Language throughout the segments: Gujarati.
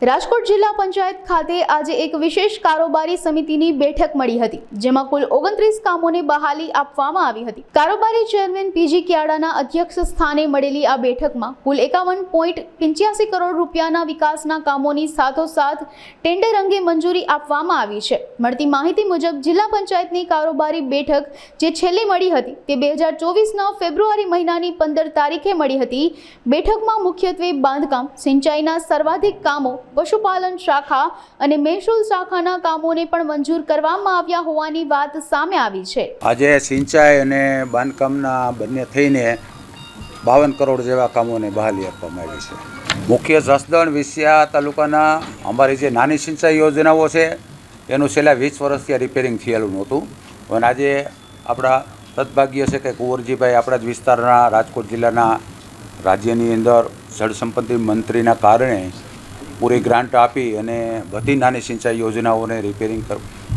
રાજકોટ જિલ્લા પંચાયત ખાતે આજે એક વિશેષ કારોબારી સમિતિની બેઠક મળી હતી, જેમાં કુલ 29 કામોને બહાલી આપવામાં આવી હતી। કારોબારી ચેરમેન પીજી ક્યાડાના અધ્યક્ષ સ્થાને મળેલી આ બેઠકમાં કુલ 51.85 કરોડ રૂપિયાના વિકાસના કામોની સાથોસાથ ટેન્ડર અંગે મંજૂરી આપવામાં આવી છે। મળતી માહિતી મુજબ જિલ્લા પંચાયતની કારોબારી બેઠક જે છેલ્લી મળી હતી તે 2024ના ફેબ્રુઆરી મહિનાની 15 તારીખે મળી હતી। બેઠકમાં મુખ્યત્વે બાંધકામ, સિંચાઈના સર્વાધિક કામો, પશુપાલન શાખા અને મહેસૂલ શાખાના કામોને પણ મંજૂર કરવામાં આવ્યા હોવાની વાત સામે આવી છે। આજે સિંચાઈ અને બાંધકામના બંને થઈને 52 કરોડ જેવા કામોને બહાલી આપવામાં આવી છે। મુખ્ય જસદણ વિસિયા તાલુકાના અમારી જે નાની સિંચાઈ યોજનાઓ છે એનું છેલ્લા 20 વર્ષથી રિપેરિંગ થયેલું નહોતું અને આજે આપણા સદભાગ્ય છે કે કુંવરજીભાઈ આપણા જ વિસ્તારના રાજકોટ જિલ્લાના રાજ્યની અંદર જળ સંપત્તિ મંત્રીના કારણે પૂરી ગ્રાન્ટ આપી અને બધી નાની સિંચાઈ યોજનાઓને રિપેરિંગ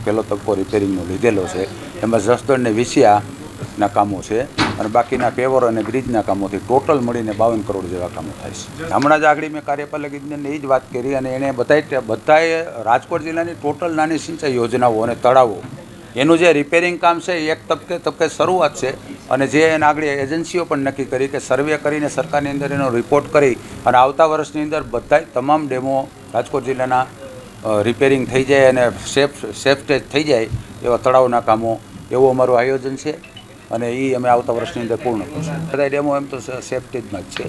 પહેલો તબક્કો રિપેરિંગનો લીધેલો છે। એમાં જસદણ ને વિસિયાના કામો છે અને બાકીના પેવર અને બ્રિજના કામોથી ટોટલ મળીને 52 કરોડ જેવા કામો થાય છે। હમણાં જ આગળ મેં કાર્યપાલક ઇજનેરને એ જ વાત કરી અને એને બધાએ રાજકોટ જિલ્લાની ટોટલ નાની સિંચાઈ યોજનાઓ અને તળાવો એનું જે રિપેરિંગ કામ છે એ એક તબક્કે શરૂઆત છે અને જે એના આગળ એજન્સીઓ પણ નક્કી કરી કે સર્વે કરીને સરકારની અંદર એનો રિપોર્ટ કરી અને આવતા વર્ષની અંદર બધા તમામ ડેમો રાજકોટ જિલ્લાના રિપેરિંગ થઈ જાય અને સેફ સ્ટેજ થઈ જાય એવા તળાવના કામો એવું અમારું આયોજન છે અને એ અમે આવતા વર્ષની અંદર પૂર્ણ કરશું। બધા ડેમો એમ તો સેફ સ્ટેજમાં જ છે।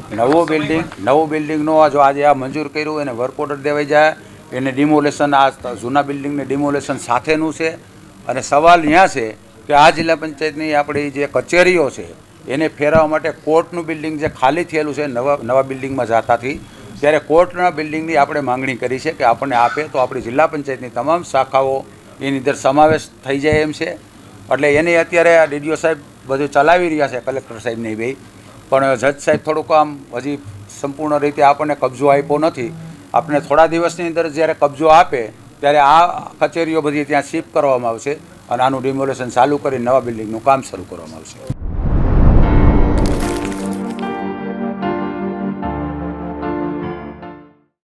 નવું બિલ્ડિંગનો જો આજે આ મંજૂર કર્યું એને વર્ક ઓર્ડર દેવાઈ જાય, એને ડિમોલેશન આ જૂના બિલ્ડિંગને ડિમોલેશન સાથેનું છે અને સવાલ ત્યાં છે કે આ જિલ્લા પંચાયતની આપણી જે કચેરીઓ છે એને ફેરવવા માટે કોર્ટનું બિલ્ડિંગ જે ખાલી થયેલું છે નવા બિલ્ડિંગમાં જતાથી ત્યારે કોર્ટના બિલ્ડિંગની આપણે માંગણી કરી છે કે આપણને આપે તો આપણી જિલ્લા પંચાયતની તમામ શાખાઓ એની અંદર સમાવેશ થઈ જાય એમ છે। એટલે એની અત્યારે આ ડીડીઓ સાહેબ બધું ચલાવી રહ્યા છે, કલેક્ટર સાહેબની બે, પણ જજ સાહેબ થોડુંક આમ હજી સંપૂર્ણ રીતે આપણને કબજો આપ્યો નથી। આપણે થોડા દિવસની અંદર જ્યારે કબજો આપે ત્યારે આ કચેરીઓ બધી ત્યાં શિફ્ટ કરવામાં આવશે અને આનું ડિમોલેશન ચાલુ કરી નવા બિલ્ડિંગનું કામ શરૂ કરવામાં આવશે।